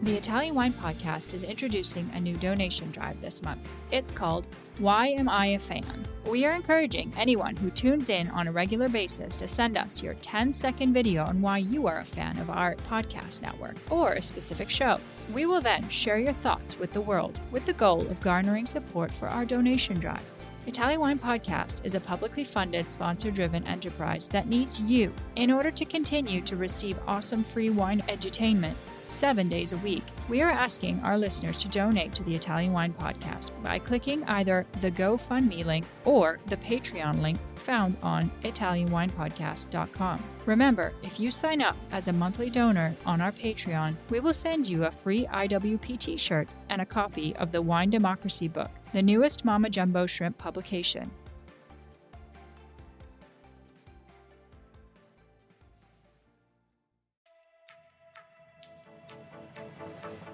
The Italian Wine Podcast is introducing a new donation drive this month. It's called Why Am I a Fan? We are encouraging anyone who tunes in on a regular basis to send us your 10-second video on why you are a fan of our podcast network or a specific show. We will then share your thoughts with the world with the goal of garnering support for our donation drive. Italian Wine Podcast is a publicly funded, sponsor-driven enterprise that needs you in order to continue to receive awesome free wine edutainment 7 days a week. We are asking our listeners to donate to the Italian Wine Podcast by clicking either the GoFundMe link or the Patreon link found on italianwinepodcast.com. Remember, if you sign up as a monthly donor on our Patreon, we will send you a free IWP t-shirt and a copy of the Wine Democracy book, the newest Mama Jumbo Shrimp publication.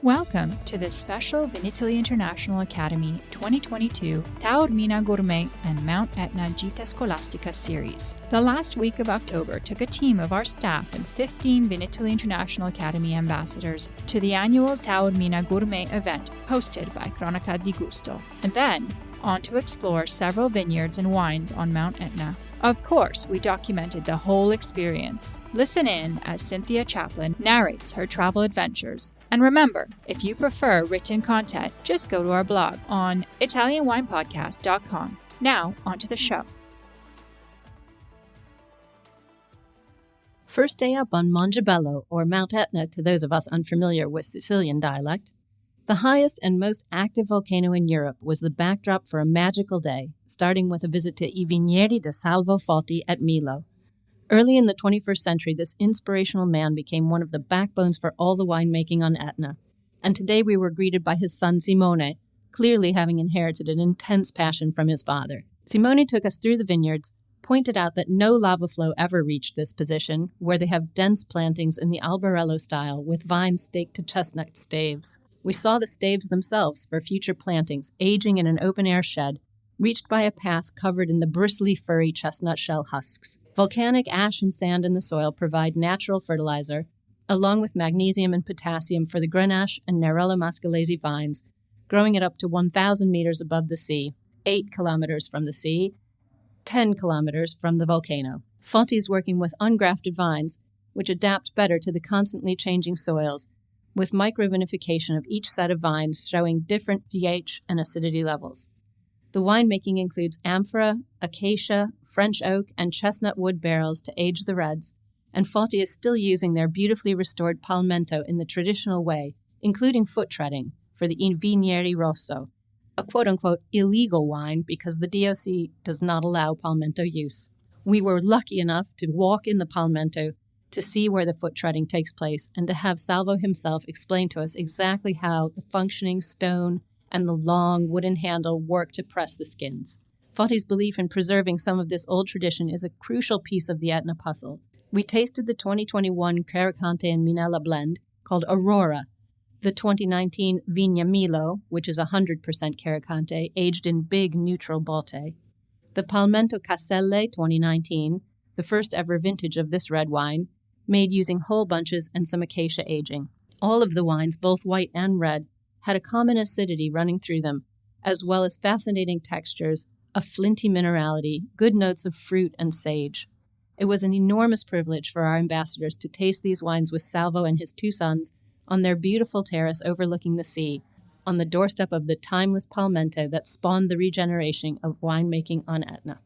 Welcome to this special Vinitaly International Academy 2022 Taormina Gourmet and Mt Etna Gita Scolastica series. The last week of October took a team of our staff and 15 Vinitaly International Academy ambassadors to the annual Taormina Gourmet event hosted by Cronache di Gusto, and then on to explore several vineyards and wines on Mt Etna. Of course, we documented the whole experience. Listen in as Cynthia Chaplin narrates her travel adventures. And remember, if you prefer written content, just go to our blog on italianwinepodcast.com. Now, onto the show. First day up on Mongebello, or Mt Etna to those of us unfamiliar with Sicilian dialect. The highest and most active volcano in Europe was the backdrop for a magical day, starting with a visit to I Vigneti di Salvo Foti at Milo. Early in the 21st century, this inspirational man became one of the backbones for all the winemaking on Etna, and today we were greeted by his son Simone, clearly having inherited an intense passion from his father. Simone took us through the vineyards, pointed out that no lava flow ever reached this position, where they have dense plantings in the Albarello style with vines staked to chestnut staves. We saw the staves themselves for future plantings, aging in an open-air shed, reached by a path covered in the bristly, furry chestnut shell husks. Volcanic ash and sand in the soil provide natural fertilizer, along with magnesium and potassium for the Grenache and Nerello Mascalese vines, growing at up to 1,000 meters above the sea, 8 kilometers from the sea, 10 kilometers from the volcano. Foti is working with ungrafted vines, which adapt better to the constantly changing soils, with microvinification of each set of vines showing different pH and acidity levels. The winemaking includes amphora, acacia, French oak, and chestnut wood barrels to age the reds, and Foti is still using their beautifully restored palmento in the traditional way, including foot treading, for the Vigneri Rosso, a quote-unquote illegal wine because the DOC does not allow palmento use. We were lucky enough to walk in the palmento to see where the foot treading takes place, and to have Salvo himself explain to us exactly how the functioning stone and the long wooden handle work to press the skins. Foti's belief in preserving some of this old tradition is a crucial piece of the Etna puzzle. We tasted the 2021 Caricante and Minella blend, called Aurora, the 2019 Vigna Milo, which is 100% Caricante, aged in big neutral Botte, the Palmento Caselle 2019, the first ever vintage of this red wine, made using whole bunches and some acacia aging. All of the wines, both white and red, had a common acidity running through them, as well as fascinating textures, a flinty minerality, good notes of fruit and sage. It was an enormous privilege for our ambassadors to taste these wines with Salvo and his 2 sons on their beautiful terrace overlooking the sea, on the doorstep of the timeless palmento that spawned the regeneration of winemaking on Etna.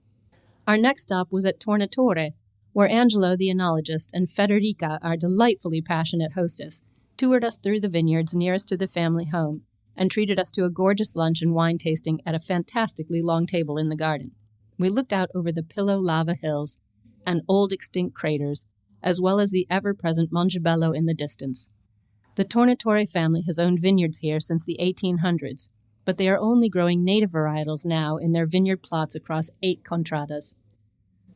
Our next stop was at Tornatore, where Angelo, the enologist, and Federica, our delightfully passionate hostess, toured us through the vineyards nearest to the family home and treated us to a gorgeous lunch and wine tasting at a fantastically long table in the garden. We looked out over the Pillow lava hills and old extinct craters, as well as the ever-present Mongebello in the distance. The Tornatore family has owned vineyards here since the 1800s, but they are only growing native varietals now in their vineyard plots across 8 contradas.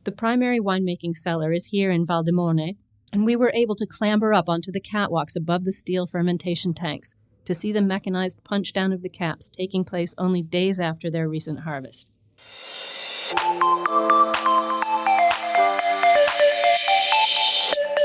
The primary winemaking cellar is here in Valdemone, and we were able to clamber up onto the catwalks above the steel fermentation tanks to see the mechanized punch down of the caps taking place only days after their recent harvest.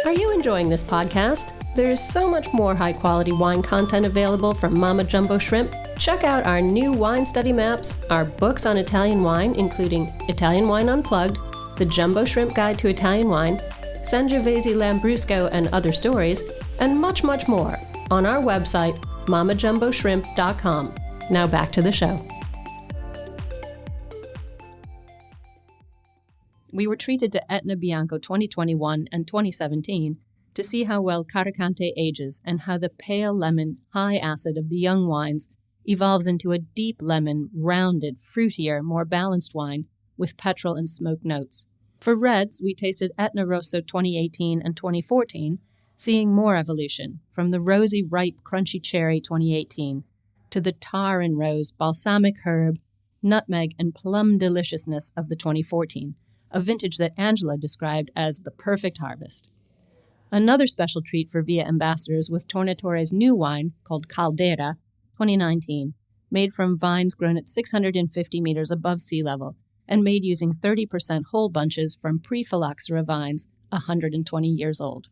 Are you enjoying this podcast, there is so much more high-quality wine content available from Mama Jumbo Shrimp. Check out our new wine study maps, our books on Italian wine, including Italian Wine Unplugged, The Jumbo Shrimp Guide to Italian Wine, Sangiovese Lambrusco and Other Stories, and much, much more on our website, mamajumboshrimp.com. Now back to the show. We were treated to Etna Bianco 2021 and 2017 to see how well Caricante ages and how the pale lemon, high acid of the young wines evolves into a deep lemon, rounded, fruitier, more balanced wine with petrol and smoke notes. For reds, we tasted Etna Rosso 2018 and 2014, seeing more evolution, from the rosy, ripe, crunchy cherry 2018 to the tar and rose, balsamic herb, nutmeg, and plum deliciousness of the 2014, a vintage that Angela described as the perfect harvest. Another special treat for VIA ambassadors was Tornatore's new wine, called Caldera, 2019, made from vines grown at 650 meters above sea level and made using 30% whole bunches from pre-phylloxera vines 120 years old.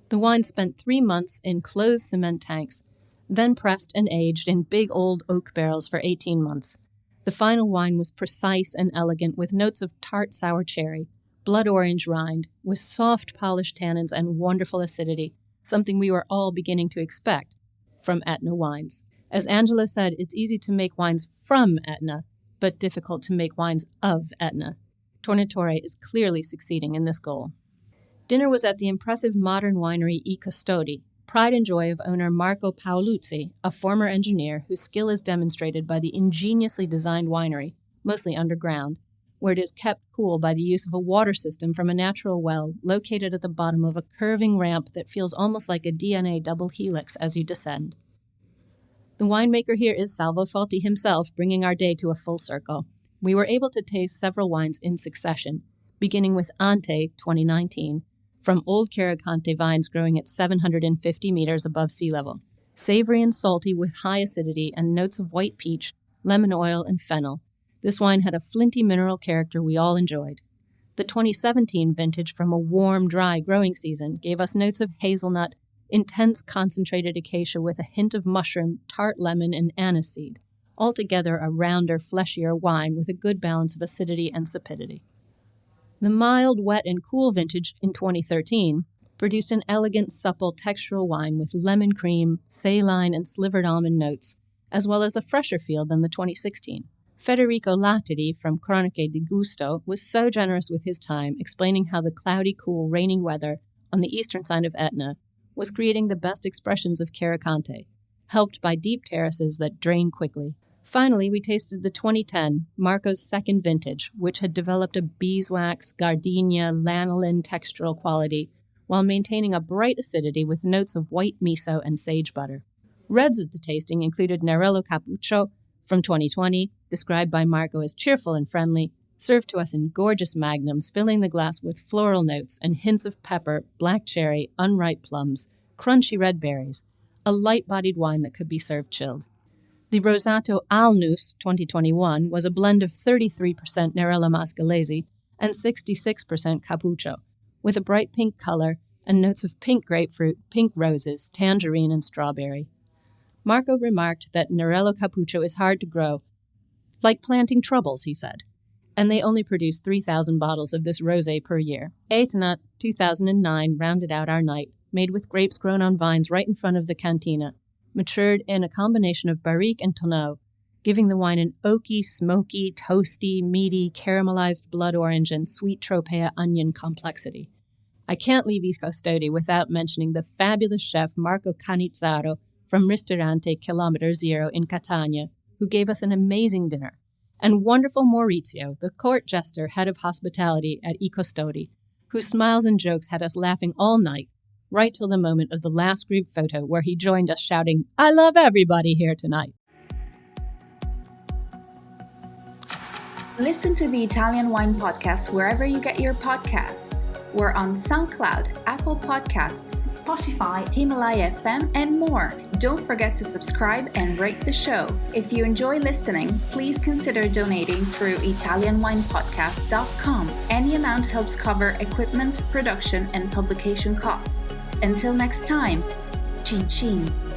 The wine spent 3 months in closed cement tanks, then pressed and aged in big old oak barrels for 18 months. The final wine was precise and elegant with notes of tart sour cherry, blood orange rind, with soft polished tannins and wonderful acidity, something we were all beginning to expect from Etna wines. As Angela said, it's easy to make wines from Etna, but difficult to make wines of Etna. Tornatore is clearly succeeding in this goal. Dinner was at the impressive modern winery I Custodi, pride and joy of owner Marco Paoluzzi, a former engineer whose skill is demonstrated by the ingeniously designed winery, mostly underground, where it is kept cool by the use of a water system from a natural well located at the bottom of a curving ramp that feels almost like a DNA double helix as you descend. The winemaker here is Salvo Falti himself, bringing our day to a full circle. We were able to taste several wines in succession, beginning with Ante 2019, from old Caricante vines growing at 750 meters above sea level. Savory and salty with high acidity and notes of white peach, lemon oil, and fennel, this wine had a flinty mineral character we all enjoyed. The 2017 vintage from a warm, dry growing season gave us notes of hazelnut, intense concentrated acacia with a hint of mushroom, tart lemon, and aniseed, altogether a rounder, fleshier wine with a good balance of acidity and sapidity. The mild, wet, and cool vintage in 2013 produced an elegant, supple, textural wine with lemon cream, saline, and slivered almond notes, as well as a fresher feel than the 2016. Federico Lateri from Cronache di Gusto was so generous with his time, explaining how the cloudy, cool, rainy weather on the eastern side of Etna was creating the best expressions of Caricante, helped by deep terraces that drain quickly. Finally, we tasted the 2010, Marco's second vintage, which had developed a beeswax, gardenia, lanolin textural quality while maintaining a bright acidity with notes of white miso and sage butter. Reds at the tasting included Nerello Cappuccio from 2020, described by Marco as cheerful and friendly, served to us in gorgeous magnums, filling the glass with floral notes and hints of pepper, black cherry, unripe plums, crunchy red berries, a light-bodied wine that could be served chilled. The Rosato Alnus 2021 was a blend of 33% Nerello Mascalese and 66% Cappuccio, with a bright pink color and notes of pink grapefruit, pink roses, tangerine, and strawberry. Marco remarked that Nerello Cappuccio is hard to grow, like planting troubles, he said, and they only produce 3,000 bottles of this rosé per year. Etna 2009 rounded out our night, made with grapes grown on vines right in front of the cantina, matured in a combination of barrique and tonneau, giving the wine an oaky, smoky, toasty, meaty, caramelized blood orange and sweet tropea onion complexity. I can't leave I Custodi without mentioning the fabulous chef Marco Canizzaro from Ristorante Kilometer Zero in Catania, who gave us an amazing dinner, and wonderful Maurizio, the court jester head of hospitality at I Custodi, whose smiles and jokes had us laughing all night, right till the moment of the last group photo where he joined us shouting, "I love everybody here tonight." Listen to the Italian Wine Podcast wherever you get your podcasts. We're on SoundCloud, Apple Podcasts, Spotify, Himalaya FM, and more. Don't forget to subscribe and rate the show. If you enjoy listening, please consider donating through ItalianWinePodcast.com. Any amount helps cover equipment, production, and publication costs. Until next time, chin chin.